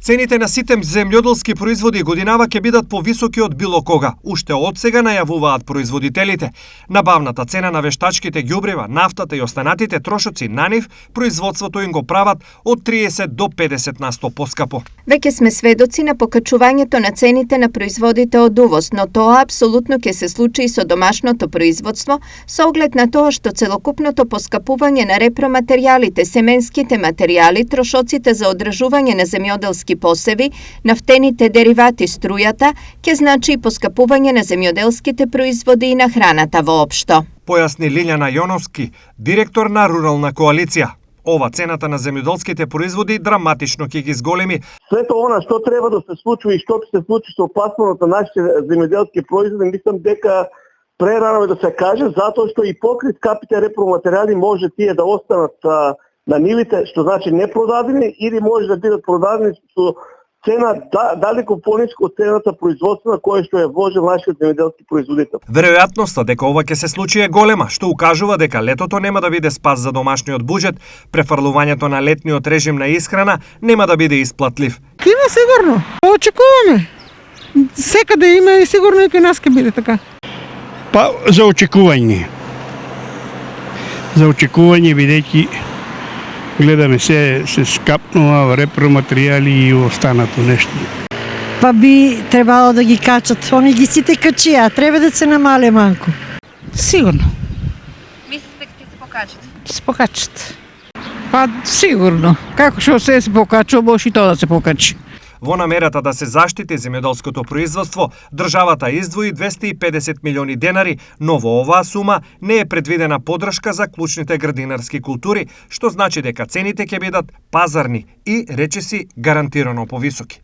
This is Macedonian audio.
Цените на сите земјоделски производи годинава ќе бидат повисоки од било кога. Уште од сега најавуваат производителите. Набавната цена на вештачките ѓубрива, нафтата и останатите трошоци на нив, производството им го прават од 30 до 50% поскапо. Веќе сме сведоци на покачувањето на цените на производите од увоз, но тоа апсолутно ќе се случи и со домашното производство, со оглед на тоа што целокупното поскапување на репроматеријалите, семенските материјали, трошоците за одржување на земјоделски посеви, нафтените деривати, струјата, ќе значи и поскапување на земјоделските производи и на храната воопшто. Појасни Лиљана Јоновски, директор на Рурална коалиција. Ова цената на земјоделските производи драматично ќе ги зголеми. Сето она што треба да се случи и што ќе се случи со пласманото на нашите земјоделски производи, мислам дека прерано е да се каже, затоа што и покрит скапите репроматеријали може тие да останат на нивите, што значи непродадени, или може да бидат продадени со цена далеко пониска од цената производствена која што е вложил нашиот земјоделски производител. Веројатноста дека ова ќе се случи е голема, што укажува дека летото нема да биде спас за домашниот буџет, префрлувањето на летниот режим на исхрана нема да биде исплатлив. Има сигурно. Очекуваме. Секаде има и сигурно и кај нас ќе биде така. Па за очекување. За очекување бидејќи гледаме се скапнува репроматеријали и останато нешто. Па би требало да ги качат. Они ги сите качија, треба да се намале малку. Сигурно. Мислите дека ќе се покачат? Се покачат. Па сигурно. Како што се покачува, може и тоа да се покачи. Во намерата да се заштити земјоделското производство, државата издвои 250 милиони денари, но во оваа сума не е предвидена поддршка за клучните градинарски култури, што значи дека цените ќе бидат пазарни и речиси гарантирано повисоки.